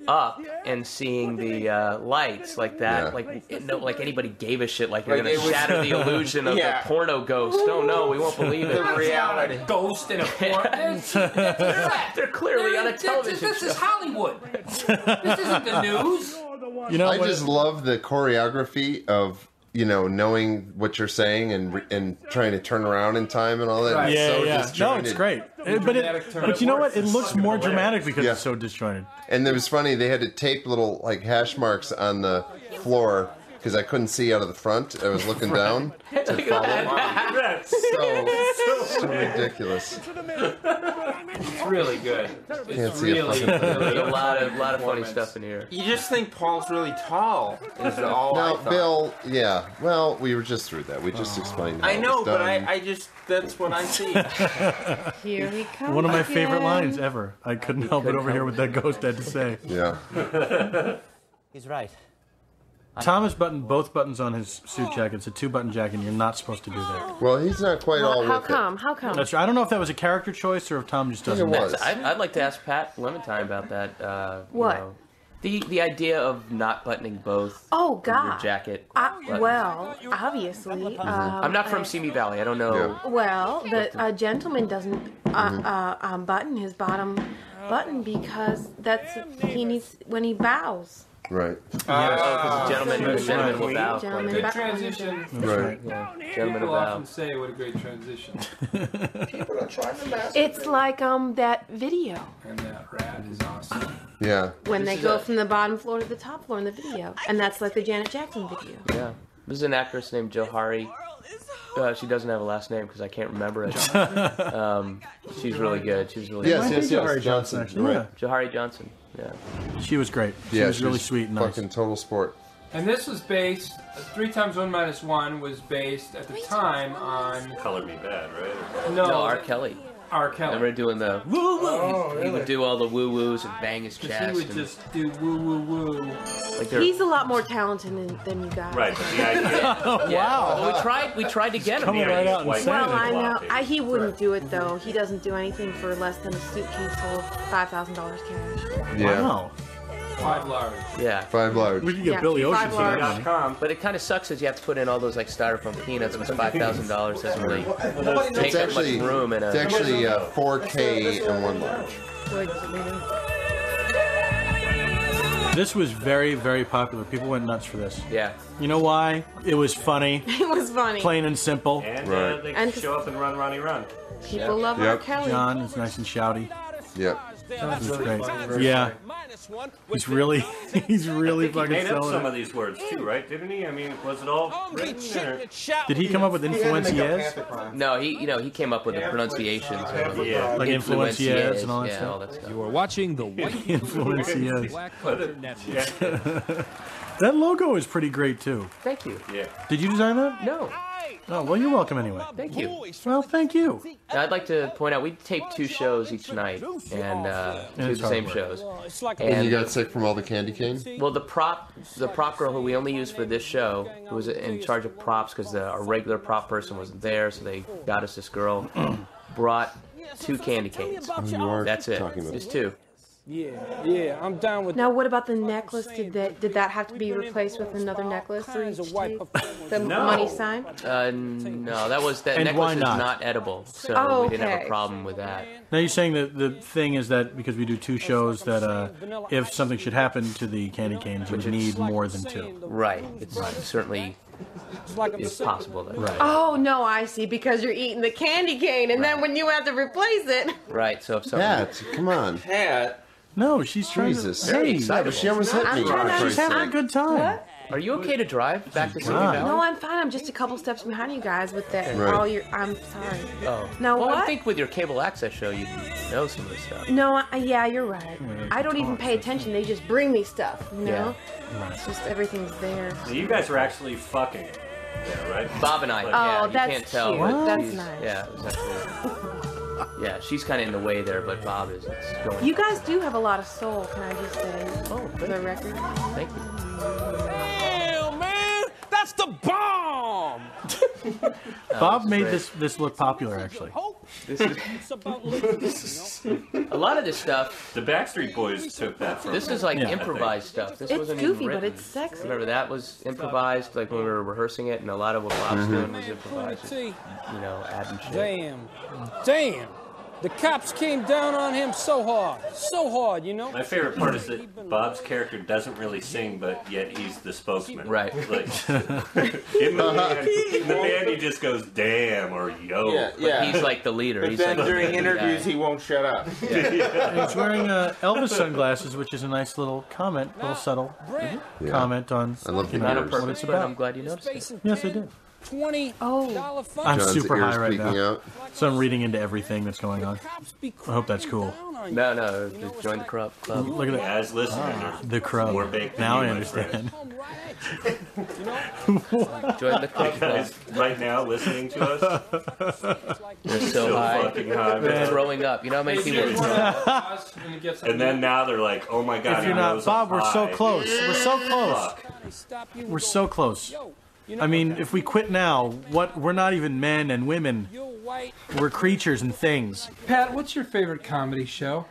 up and seeing the lights like that, like anybody gave a shit, like you're gonna shatter the illusion of the porno ghost. Oh no, we won't believe it. The reality ghost in a porno. They're clearly on a television This show. is Hollywood. This isn't the news. You know, I just love the choreography of, you know, knowing what you're saying and trying to turn around in time and all that. Right. It's so No, it's great. But you know what? It looks more dramatic because it's so disjointed. And it was funny. They had to tape little like hash marks on the floor because I couldn't see out of the front. I was looking down to follow. So ridiculous. It's really good. Can't see really a lot of funny stuff in here. You just think Paul's really tall. Is all No, I thought. Bill. Yeah. Well, we were just through that. We just explained. How I know, it was but done. I just that's what I see. Here he comes. One of my again. favorite lines ever. I couldn't help it over here what that ghost had to say. Yeah. He's right. Thomas buttoned both buttons on his suit jacket. It's a 2-button jacket, and you're not supposed to do that. Well, he's not quite all How with come? How come? That's right. I don't know if that was a character choice or if Tom just doesn't. I'd like to ask Pat Clementine about that. What? You know, the idea of not buttoning both. Oh God. Your jacket. Well, obviously. I'm not from Simi Valley. I don't know. Well, the gentleman doesn't button his bottom button because he needs when he bows. Right. Because the gentleman will bow. Good transition. Right. Yeah. Gentleman People will bow. often say, "What a great transition." People are trying to master. It's like that video And that rat is awesome. Yeah. when they go from the bottom floor to the top floor in the video, and that's like the Janet Jackson video. Yeah. This is an actress named Johari. She doesn't have a last name because I can't remember it. She's really good. She's really Yes, good. yes, yes. Johnson. Actually. Right. Johari Johnson. Yeah. She was great. She was really sweet and nice. Fucking total sport. And this was based, 3 times 1 minus 1 was based at the time on... Color Me Bad, right? No, R. Kelly. R. Kelly. Remember doing the woo woo? He would do all the woo woos and bang his chest. He would just do woo woo woo. Like He's a lot more talented than you guys. Right, but the idea. Wow. Well, we tried to get him. Coming right out and saying Well, I it. know. He wouldn't do it though. He doesn't do anything for less than a suitcase full of $5,000 cash. Yeah. Wow. 5 large. Yeah. 5 large. We could get Billy Ocean for that money. But it kind of sucks is you have to put in all those like styrofoam peanuts because $5,000 doesn't really take It's up actually much room in a. it's actually 4K and 1 large. This was very, very popular. People went nuts for this. Yeah. You know why? It was funny. It was funny. Plain and simple. And Right. they And- show up and run, Ronnie, run. People love R. Yep. Kelly. John is nice and shouty. Yep. It was great. Yeah. He's really fucking Made up selling some it. of these words too, right? Didn't he? I mean, was it all written? Or? Did he come up with influencias? No, he came up with the pronunciations. Yeah. Like influencias and all that yeah, stuff? all that stuff. You are watching the White Influencias. Black Panther Network. That logo is pretty great too. Thank you. Yeah. Did you design that? No, Oh, well, you're welcome anyway. thank you. Well, thank you. Now, I'd like to point out we taped 2 shows each night and 2 it's the same hard shows. And you got sick from all the candy cane? Well, the prop girl who we only used for this show, who was in charge of props because our regular prop person wasn't there, so they got us this girl, brought 2 candy canes. You are That's it. talking about Just 2. Yeah, I'm down with Now, what about the necklace? Did that have to be replaced with another necklace for each tape? The money sign? No, that And necklace why is not? not edible, so Oh, we didn't have okay. a problem with that. Now you're saying that the thing is that because we do 2 shows that if something should happen to the candy canes, you would need more than 2. Right. It's certainly it's possible that. Right. Oh, no, I see. Because you're eating the candy cane, and then when you have to replace it. Right. So if something. Pat, come on. Pat. No, she's trying Jesus. to. Hey, Yeah, but she almost hit me. she's having a good time. What? Are you okay to drive back to Simi Wow. Valley? No, I'm fine. I'm just a couple steps behind you guys with that. Right. I'm sorry. Oh. No, well, what? I think with your cable access show, you know some of this stuff. No, yeah, you're right. I don't even pay attention. They just bring me stuff, you know? Yeah. It's just everything's there. So you guys were actually fucking. Yeah, right? Bob and I. Oh, yeah, you that's can't tell. cute. but That's she's- nice. Yeah, it was actually. Yeah, she's kind of in the way there, but Bob is going. You guys do have a lot of soul, can I just say? Oh, for the record. Thank you. Damn, man! That's the bomb! Bob made this look popular, actually. This is a lot of this stuff. The Backstreet Boys took that from. This is like improvised stuff. This It's wasn't goofy, even but written. it's sexy. Remember that was improvised, like when we were rehearsing it, and a lot of what Bob's doing was improvised. You know, adding shit. Damn. The cops came down on him so hard, you know? My favorite part is that Bob's character doesn't really sing, but yet he's the spokesman. Right. Like, in the band, he just goes, damn, or yo. But he's like the leader. But He's then like during the interviews, guy. he won't shut up. And he's wearing Elvis sunglasses, which is a nice little comment, little subtle comment on I love the Not on ears. what purpose, it's but I'm about. glad you noticed it. Yes, I did. $20 fine. I'm John's super ears high right peeking now, out. so I'm reading into everything that's going on. I hope that's cool. No, just join the club. Look at that. As listeners, The crow. more baked than Now you, I my friend. understand. Join the club. guys right now listening to us. They're so high. Fucking high, They're man. throwing up. You know how many people? And then now they're like, oh my god, If you're he not, knows Bob, I'm we're so high. close. We're so close. Fuck. We're so close. I mean, if we quit now, we're not even men and women. We're creatures and things. Pat, what's your favorite comedy show?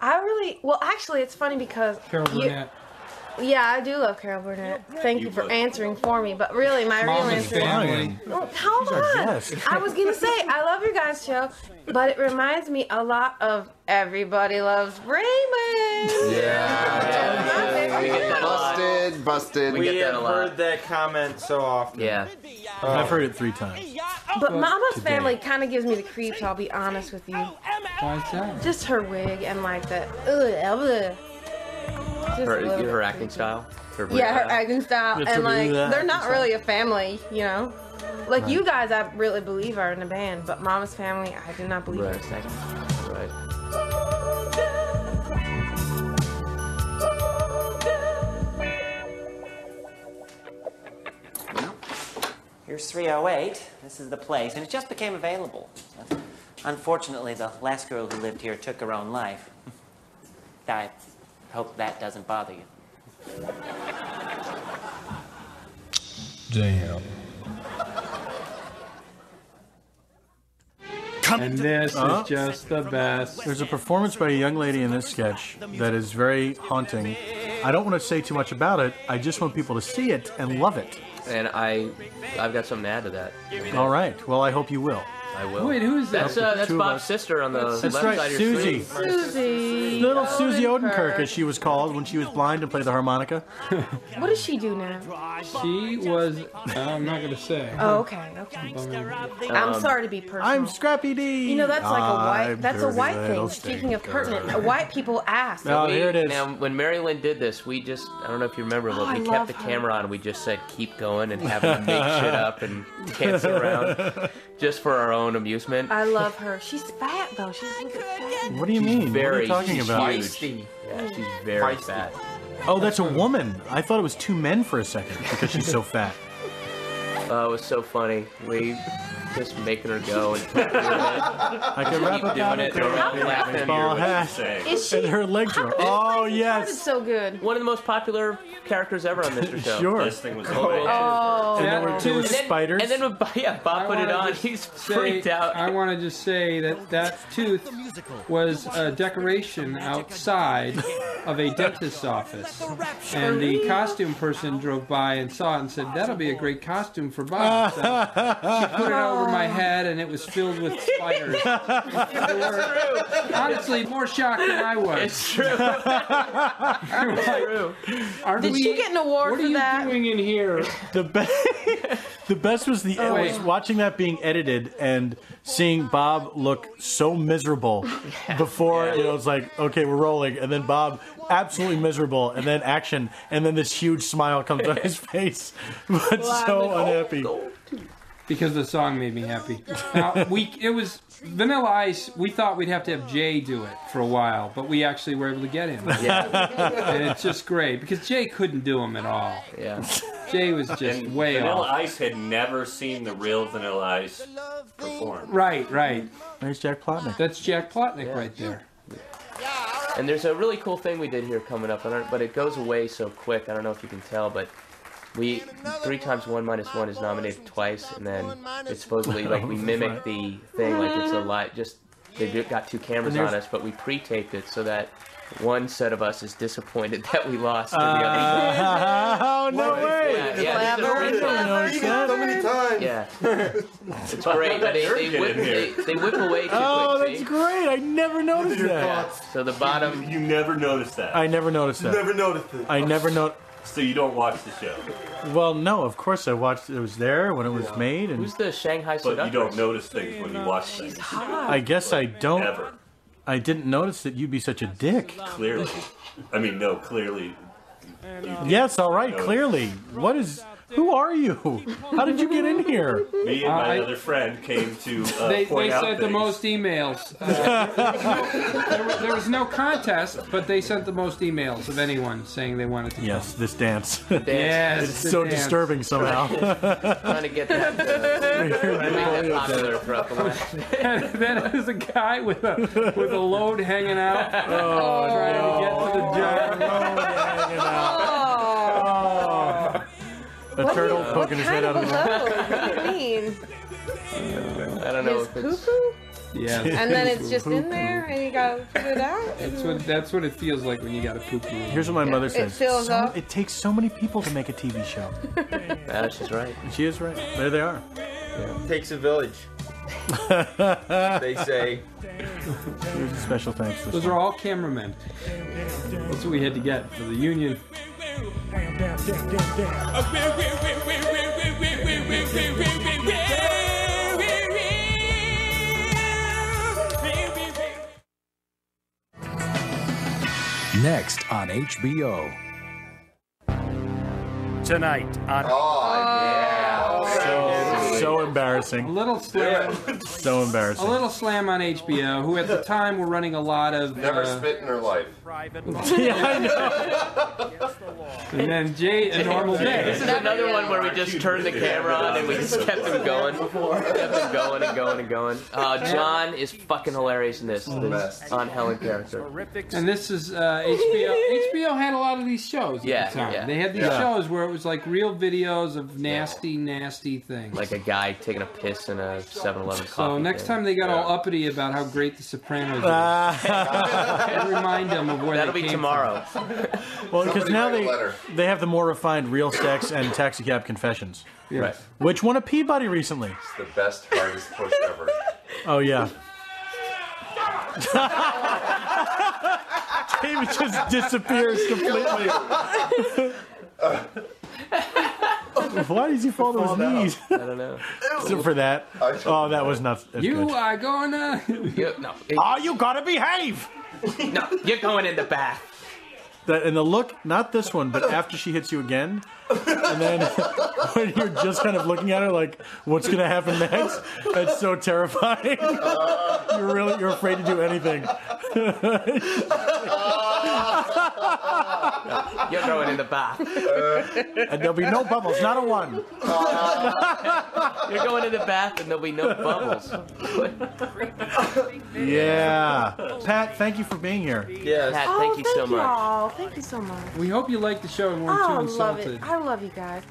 Actually, it's funny because Carol Burnett. Yeah, I do love Carol Burnett. Thank you for answering for me. But really, my real Mama's answer. Family. Oh, hold on. guest. I was gonna say I love your guys' show, but it reminds me a lot of Everybody Loves Raymond. Yeah. We get that a lot. Busted. We We get that have a lot. heard that comment so often. Yeah. I've heard it 3 times. But Mama's Family kind of gives me the creeps. I'll be honest with you. Why is that? Just her wig and like that. Just a little bit. Her acting style. Her acting style, It's and a like really they're not acting really a family, you know. Like you guys, I really believe are in a band, but Mama's Family, I do not believe for a second. Right. Here's 308. This is the place, and it just became available. Unfortunately, the last girl who lived here took her own life. I hope that doesn't bother you. Damn. And this is just the best. There's a performance by a young lady in this sketch that is very haunting. I don't want to say too much about it. I just want people to see it and love it. And I've got something to add to that. All right. Well, I hope you will. I will. Wait, who is that? That's Two of Bob's us. sister on the left That's right, side of your Susie. screen. Susie. Little Susie Odenkirk, as she was called when she was blind and played the harmonica. What does she do now? She was. I'm not gonna say. Oh, okay. I'm sorry to be personal. I'm Scrappy D. You know, that's like a white. I'm That's a dirty white little thing. Speaking of stinker. pertinent, white people ask. Oh, here it is. Now, when Mary Lynn did this, we just, I don't know if you remember, but I we love kept the her. camera on and we just said, keep going and have them make shit up and dancing around just for our own amusement. I love her. She's fat though. She's a little bit fat. What do you mean? What are you talking she's about? huge. Yeah, she's very fat. Oh, that's a woman. I thought it was 2 men for a second because she's so fat. Oh, it was so funny. We just making her go and keep doing it. I could wrap Keep it doing down it. and Laughing. baseball hat. Is she? And her legs are. Oh, yes. So good. One of the most popular characters ever on Mr. Show. Sure. This thing was Oh. And there were spiders. And then when Bob put it on, he's freaked out. I want to just say that tooth was a decoration outside of a dentist's office, and the costume person drove by and saw it and said, "That'll be a great costume for Bob." So she put it over my head, and it was filled with spiders. They were, honestly, more shocked than I was. It's true. It's true. Did she get an award What for are you that? doing in here? The best was was watching that being edited and seeing Bob look so miserable before it was like, okay, we're rolling, and then Bob absolutely miserable, and then action, and then this huge smile comes on his face, but so unhappy. Because the song made me happy. Now, it was Vanilla Ice. We thought we'd have to have Jay do it for a while, but we actually were able to get him. Yeah. And it's just great because Jay couldn't do them at all. Yeah. Jay was just way Vanilla off. Ice had never seen the real Vanilla Ice perform. Right. There's Jack Plotnick. That's Jack Plotnick right there. And there's a really cool thing we did here coming up, but it goes away so quick. I don't know if you can tell, but We 3 times 1 minus 1 is nominated twice, and then it's supposedly like we mimic the thing, like it's a lot. Just they got 2 cameras on us, but we pre-taped it so that one set of us is disappointed that we lost to the other. Oh, no way! Yeah, So many times. yeah. It's great. They whip away too Oh, quick. that's see? great! I never noticed that. So the bottom. You never noticed that. I never noticed that. Never noticed it. I never noticed. So you don't watch the show. Well, no, of course I watched. It was there when it was made, and Who's the Shanghai But Seductress? you don't notice things when you watch things. I guess I don't. Ever. I didn't notice that you'd be such a dick. Clearly. I mean, no, clearly. Yes, all right, clearly. What is? Who are you? How did you get in here? Me and my other friend came to They point out sent the things. most emails. There was no contest, but they sent the most emails of anyone saying they wanted to. Yes, this dance. Yes, It's the so dance. disturbing somehow. Trying to get that, make that popular for Upper Line. And then it was a guy with a load hanging out, trying to get to the jar. A turtle poking his head out of the water. What do you mean? I don't know His if it's. poo-poo? Yeah, And then it's just in there, and you gotta put it out. that's what it feels like when you got a poop. Here's what my mother says. fills up. It takes so many people to make a TV show. Yeah, she's right. She is right. There they are. Takes a village. They say. Here's a special thanks. Those are all cameramen. That's what we had to get for the union. Next on HBO. Tonight on. So embarrassing. A little slam. So embarrassing. A little slam on HBO, who at the time were running a lot of. Never spit in her life. Yeah, I know. And then A Normal Day. This is another one where we just turned the camera on and we just kept them going. Kept them going and going and going. John is fucking hilarious in this. On Helen character. And this is HBO. HBO had a lot of these shows at the time. Yeah. They had these shows where it was like real videos of nasty, nasty things. Like a guy taking a piss in a 7-Eleven coffee. So next time they got all uppity about how great The Sopranos is, remind them of where that'll they be came tomorrow. Well, because Somebody now write a letter. they have the more refined Real Sex and Taxicab Confessions, From. Right. which won a Peabody recently. It's the best, hardest push ever. Oh yeah. David just disappears completely. Why does he fall to his knees? I don't know. Except for that. Oh, that was not as You good. are gonna. Oh, you gotta behave! No, you're going in the bath. And the look, not this one, but after she hits you again, and then when you're just kind of looking at her like, what's gonna happen next? That's so terrifying. You're afraid to do anything. You're going in the bath. And there'll be no bubbles, not a one. You're going in the bath and there'll be no bubbles. Yeah. Pat, thank you for being here. Yes. Pat, thank you so much. Y'all. Thank you so much. We hope you liked the show and weren't I too love insulted. it. I love you guys.